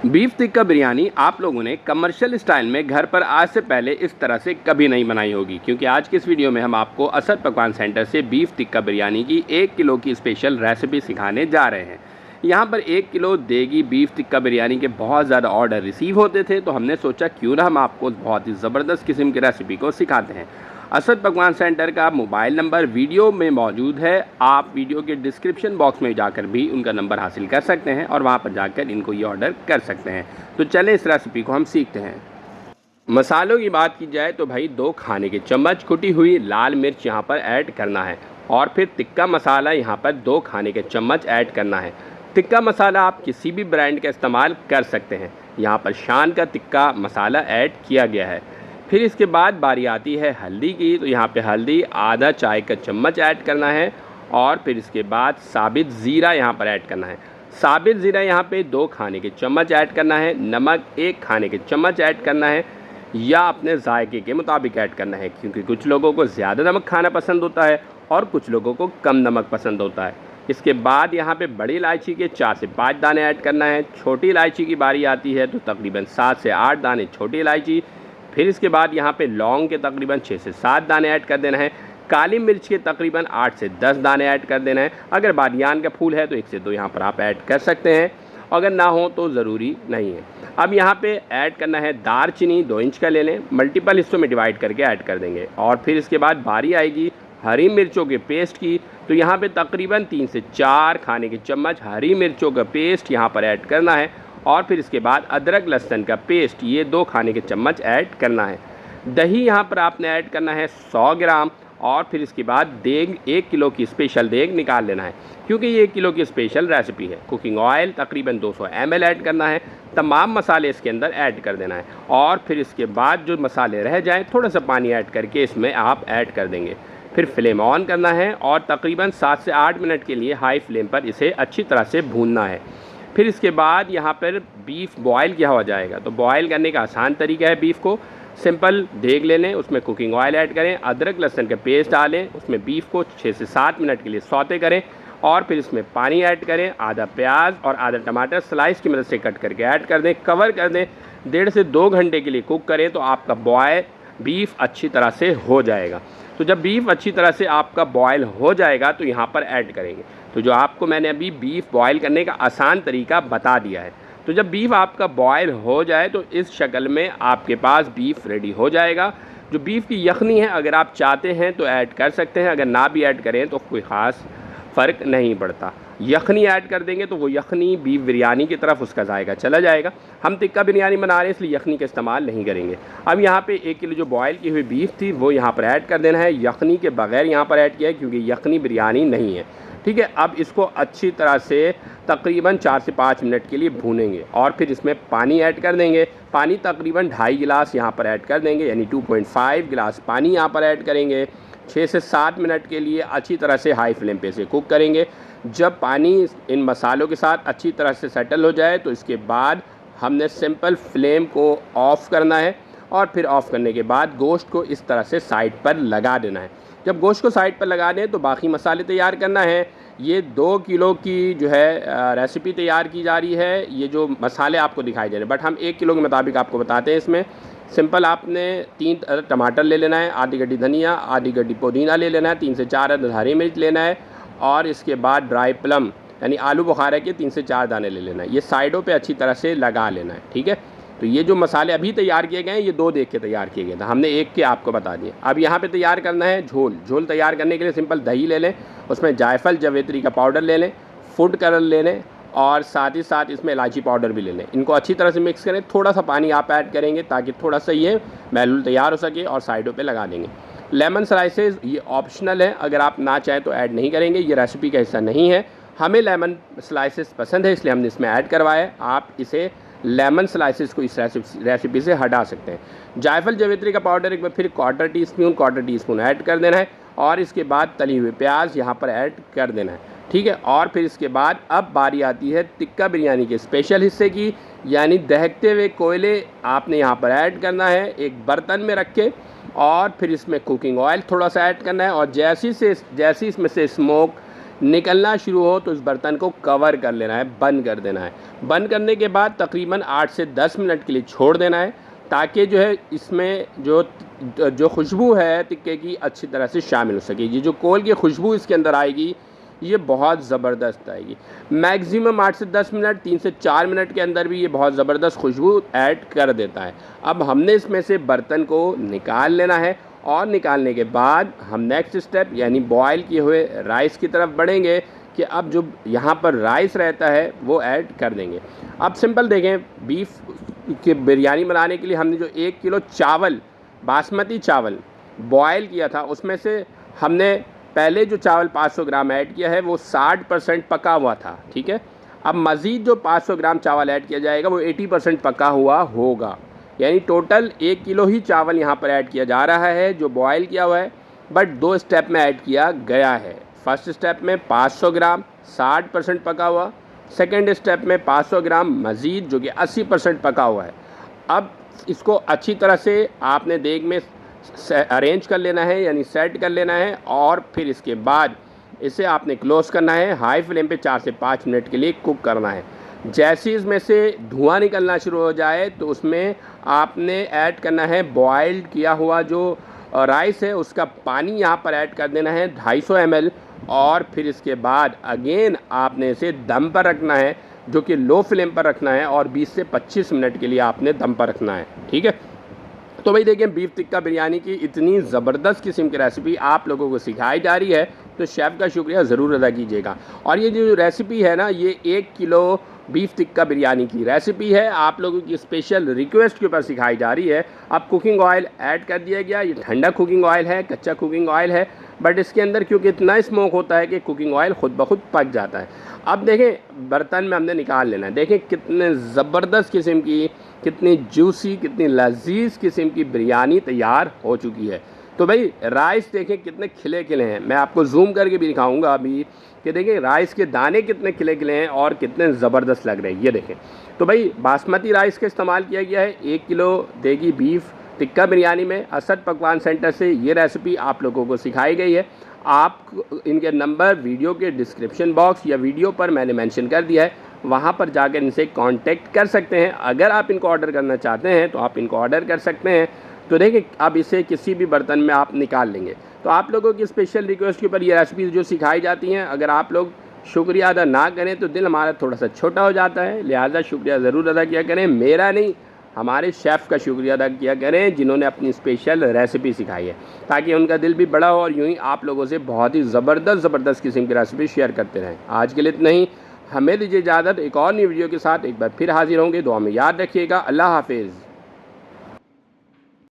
Beef tikka biryani आप लोगों ने कमर्शियल स्टाइल में घर पर आज से पहले इस तरह से कभी नहीं बनाई होगी, क्योंकि आज की इस वीडियो में हम आपको असद पकवान सेंटर से बीफ टिक्का बिरयानी की 1 किलो की स्पेशल रेसिपी सिखाने जा रहे हैं। यहाँ पर 1 किलो देगी बीफ टिक्का बिरयानी के बहुत ज़्यादा ऑर्डर रिसीव होते थे, तो हमने सोचा क्यों ना हम आपको बहुत ही ज़बरदस्त किस्म की रेसिपी को सिखाते हैं। असद पकवान सेंटर का मोबाइल नंबर वीडियो में मौजूद है। आप वीडियो के डिस्क्रिप्शन बॉक्स में जाकर भी उनका नंबर हासिल कर सकते हैं और वहां पर जाकर इनको ये ऑर्डर कर सकते हैं। तो चलें इस रेसिपी को हम सीखते हैं। मसालों की बात की जाए तो भाई 2 खाने के चम्मच कुटी हुई लाल मिर्च यहाँ पर ऐड करना है और फिर टिक्का मसाला यहाँ पर 2 खाने के चम्मच ऐड करना है। टिक्का मसाला आप किसी भी ब्रांड का इस्तेमाल कर सकते हैं। यहाँ पर शान का टिक्का मसाला ऐड किया गया है। फिर इसके बाद बारी आती है हल्दी की, तो यहाँ पे हल्दी आधा चाय का चम्मच ऐड करना है और फिर इसके बाद साबित ज़ीरा यहाँ पर ऐड करना है। साबित ज़ीरा यहाँ पे 2 खाने के चम्मच ऐड करना है। नमक 1 खाने के चम्मच ऐड करना है या अपने जायके के मुताबिक ऐड करना है, क्योंकि कुछ लोगों को ज़्यादा नमक खाना पसंद होता है और कुछ लोगों को कम नमक पसंद होता है। इसके बाद यहाँ पे बड़ी इलायची के 4 से 5 दाने ऐड करना है। छोटी इलायची की बारी आती है तो तकरीबन 7 से 8 दाने छोटी इलायची। फिर इसके बाद यहाँ पे लौंग के तकरीबन 6 से 7 दाने ऐड कर देना है। काली मिर्च के तकरीबन 8 से 10 दाने ऐड कर देना है। अगर बादियान का फूल है तो 1 से 2 यहाँ पर आप ऐड कर सकते हैं, अगर ना हो तो ज़रूरी नहीं है। अब यहाँ पे ऐड करना है दारचीनी, 2 इंच का ले लें, मल्टीपल हिस्सों में डिवाइड करके ऐड कर देंगे। और फिर इसके बाद बारी आएगी हरी मिर्चों के पेस्ट की, तो यहाँ पे तकरीबन 3 से 4 खाने के चम्मच हरी मिर्चों का पेस्ट यहाँ पर ऐड करना है। और फिर इसके बाद अदरक लहसुन का पेस्ट ये 2 खाने के चम्मच ऐड करना है। दही यहाँ पर आपने ऐड करना है 100 ग्राम। और फिर इसके बाद देग 1 किलो की स्पेशल देग निकाल लेना है, क्योंकि ये 1 किलो की स्पेशल रेसिपी है। कुकिंग ऑयल तकरीबन 200 ml ऐड करना है। तमाम मसाले इसके अंदर ऐड कर देना है और फिर इसके बाद जो मसाले रह जाएँ थोड़ा सा पानी ऐड करके इसमें आप ऐड कर देंगे। फिर फ्लेम ऑन करना है और तकरीबन 7 से 8 मिनट के लिए हाई फ्लेम पर इसे अच्छी तरह से भूनना है। फिर इसके बाद यहाँ पर बीफ बॉयल किया हो जाएगा, तो बॉयल करने का आसान तरीका है। बीफ को सिंपल देग ले लें, उसमें कुकिंग ऑयल ऐड करें, अदरक लहसुन का पेस्ट डालें, उसमें बीफ को 6 से 7 मिनट के लिए सौते करें और फिर इसमें पानी ऐड करें। आधा प्याज और आधा टमाटर स्लाइस की मदद से कट करके ऐड कर दें, कवर कर दें। 1.5 से 2 घंटे के लिए कुक करें तो आपका बॉयल बीफ अच्छी तरह से हो जाएगा। तो जब बीफ अच्छी तरह से आपका बॉयल हो जाएगा तो यहाँ पर ऐड करेंगे। तो जो आपको मैंने अभी बीफ बॉयल करने का आसान तरीका बता दिया है। तो जब बीफ आपका बॉयल हो जाए तो इस शक्ल में आपके पास बीफ रेडी हो जाएगा। जो बीफ की यखनी है अगर आप चाहते हैं तो ऐड कर सकते हैं, अगर ना भी ऐड करें तो कोई ख़ास फ़र्क नहीं पड़ता। यखनी ऐड कर देंगे तो वो यखनी बीफ बिरयानी की तरफ उसका जाएगा चला जाएगा। हम टिक्का बिरयानी बना रहे हैं इसलिए यखनी का इस्तेमाल नहीं करेंगे। अब यहाँ पे 1 किलो जो बॉयल की हुई बीफ थी वो यहाँ पर ऐड कर देना है। यखनी के बगैर यहाँ पर ऐड किया है क्योंकि यखनी बिरयानी नहीं है, ठीक है। अब इसको अच्छी तरह से तकरीबन 4 से 5 मिनट के लिए भूनेंगे और फिर इसमें पानी ऐड कर देंगे। पानी तकरीबन 2.5 गिलास यहाँ पर ऐड कर देंगे, यानी 2.5 गिलास पानी यहाँ पर ऐड करेंगे। 6 से 7 मिनट के लिए अच्छी तरह से हाई फ्लेम पे से कुक करेंगे। जब पानी इन मसालों के साथ अच्छी तरह से सेटल हो जाए तो इसके बाद हमने सिंपल फ्लेम को ऑफ़ करना है और फिर ऑफ़ करने के बाद गोश्त को इस तरह से साइड पर लगा देना है। जब गोश्त को साइड पर लगा दें तो बाकी मसाले तैयार करना है। ये 2 किलो की जो है रेसिपी तैयार की जा रही है। ये जो मसाले आपको दिखाई दे रहे हैं, बट हम 1 किलो के मुताबिक आपको बताते हैं। इसमें सिंपल आपने 3 टमाटर ले लेना है, आधी गड्डी धनिया, आधी गड्डी पुदीना ले लेना है, 3 से 4 अदद हरी मिर्च लेना है और इसके बाद ड्राई प्लम यानी आलू बुखारा के 3 से 4 दाने ले लेना है। ये साइडों पे अच्छी तरह से लगा लेना है, ठीक है। तो ये जो मसाले अभी तैयार किए गए हैं ये 2 देख के तैयार किए गए थे, हमने 1 के आपको बता दिए। अब यहाँ पे तैयार करना है झोल। झोल तैयार करने के लिए सिंपल दही ले लें, उसमें जायफल जवेत्री का पाउडर ले लें, फूड कलर ले लें और साथ ही साथ इसमें इलायची पाउडर भी ले लें। इनको अच्छी तरह से मिक्स करें। थोड़ा सा पानी आप ऐड करेंगे ताकि थोड़ा सा ये महलूल तैयार हो सके और साइडों पे लगा देंगे। लेमन स्लाइसेस ये ऑप्शनल है, अगर आप ना चाहें तो ऐड नहीं करेंगे, ये रेसिपी का हिस्सा नहीं है। हमें लेमन स्लाइसेस पसंद है इसलिए हमने इसमें ऐड करवाया। आप इसे लेमन स्लाइसेस को इस रेसिपी से हटा सकते हैं। जायफल जवेत्री का पाउडर एक बार फिर क्वार्टर टी स्पून ऐड कर देना है और इसके बाद तली हुई प्याज यहाँ पर ऐड कर देना है, ठीक है। और फिर इसके बाद अब बारी आती है टिक्का बिरयानी के स्पेशल हिस्से की, यानी दहकते हुए कोयले आपने यहाँ पर ऐड करना है एक बर्तन में रख के और फिर इसमें कुकिंग ऑयल थोड़ा सा ऐड करना है और जैसी इसमें से स्मोक निकलना शुरू हो तो इस बर्तन को कवर कर लेना है, बंद कर देना है। बंद करने के बाद तकरीबन 8 से 10 मिनट के लिए छोड़ देना है, ताकि जो है इसमें जो खुशबू है टिक्के की अच्छी तरह से शामिल हो सके। ये जो कोल की खुशबू इसके अंदर आएगी ये बहुत ज़बरदस्त आएगी। मैक्सिमम 8 से 10 मिनट, 3 से 4 मिनट के अंदर भी ये बहुत ज़बरदस्त खुशबू ऐड कर देता है। अब हमने इसमें से बर्तन को निकाल लेना है और निकालने के बाद हम नेक्स्ट स्टेप यानी बॉयल किए हुए राइस की तरफ बढ़ेंगे कि अब जो यहाँ पर राइस रहता है वो ऐड कर देंगे। अब सिंपल देखें, बीफ की बिरयानी बनाने के लिए हमने जो 1 किलो चावल, बासमती चावल बॉयल किया था, उसमें से हमने पहले जो चावल 500 ग्राम ऐड किया है वो 60% पका हुआ था, ठीक है। अब मज़ीद जो 500 ग्राम चावल ऐड किया जाएगा वो 80% पका हुआ होगा, यानी टोटल 1 किलो ही चावल यहाँ पर ऐड किया जा रहा है जो बॉयल किया हुआ है, बट 2 स्टेप में ऐड किया गया है। फर्स्ट स्टेप में 500 ग्राम 60% पका हुआ, सेकेंड स्टेप में 500 ग्राम मज़ीद जो कि 80% पका हुआ है। अब इसको अच्छी तरह से आपने देग में अरेंज कर लेना है, यानी सेट कर लेना है, और फिर इसके बाद इसे आपने क्लोज़ करना है, हाई फ्लेम पे 4 से 5 मिनट के लिए कुक करना है। जैसे ही इसमें से धुआं निकलना शुरू हो जाए तो उसमें आपने ऐड करना है बॉइल्ड किया हुआ जो राइस है, उसका पानी यहाँ पर ऐड कर देना है 250 ml, और फिर इसके बाद अगेन आपने इसे दम पर रखना है, जो कि लो फ्लेम पर रखना है, और 20 से 25 मिनट के लिए आपने दम पर रखना है, ठीक है। तो भाई देखिए, बीफ टिक्का बिरयानी की इतनी ज़बरदस्त किस्म की रेसिपी आप लोगों को सिखाई जा रही है, तो शेफ़ का शुक्रिया ज़रूर अदा कीजिएगा। और ये जो रेसिपी है ना, ये 1 किलो बीफ टिक्का बिरयानी की रेसिपी है, आप लोगों की स्पेशल रिक्वेस्ट के ऊपर सिखाई जा रही है। अब कुकिंग ऑयल ऐड कर दिया गया, ये ठंडा कुकिंग ऑयल है, कच्चा कुकिंग ऑयल है, बट इसके अंदर क्योंकि इतना स्मोक होता है कि कुकिंग ऑयल खुद ब खुद पक जाता है। अब देखें, बर्तन में हमने निकाल लेना है, देखें कितने ज़बरदस्त किस्म की, कितनी जूसी, कितनी लजीज किस्म की बिरयानी तैयार हो चुकी है। तो भाई राइस देखें कितने खिले खिले हैं, मैं आपको जूम करके भी दिखाऊंगा अभी कि देखें राइस के दाने कितने खिले खिले हैं और कितने ज़बरदस्त लग रहे हैं, ये देखें। तो भाई बासमती राइस का इस्तेमाल किया गया है 1 किलो देगी बीफ टिक्का बिरयानी में। असद पकवान सेंटर से ये रेसिपी आप लोगों को सिखाई गई है। आप इनके नंबर वीडियो के डिस्क्रिप्शन बॉक्स या वीडियो पर मैंने मेंशन कर दिया है, वहाँ पर जाकर इनसे कांटेक्ट कर सकते हैं। अगर आप इनको ऑर्डर करना चाहते हैं तो आप इनको ऑर्डर कर सकते हैं। तो देखिए, अब इसे किसी भी बर्तन में आप निकाल लेंगे। तो आप लोगों की स्पेशल रिक्वेस्ट के ऊपर ये रेसिपीज़ जो सिखाई जाती हैं, अगर आप लोग शुक्रिया अदा ना करें तो दिल हमारा थोड़ा सा छोटा हो जाता है, लिहाजा शुक्रिया ज़रूर अदा किया करें। मेरा नहीं, हमारे शेफ़ का शुक्रिया अदा किया करें जिन्होंने अपनी स्पेशल रेसिपी सिखाई है, ताकि उनका दिल भी बड़ा हो और यूँ ही आप लोगों से बहुत ही ज़बरदस्त किस्म की रेसिपी शेयर करते रहें। आज के लिए इतना ही, हमें दीजिए इजाज़त। एक और नई वीडियो के साथ एक बार फिर हाजिर होंगे। दुआ में याद रखिएगा। अल्लाह हाफिज़।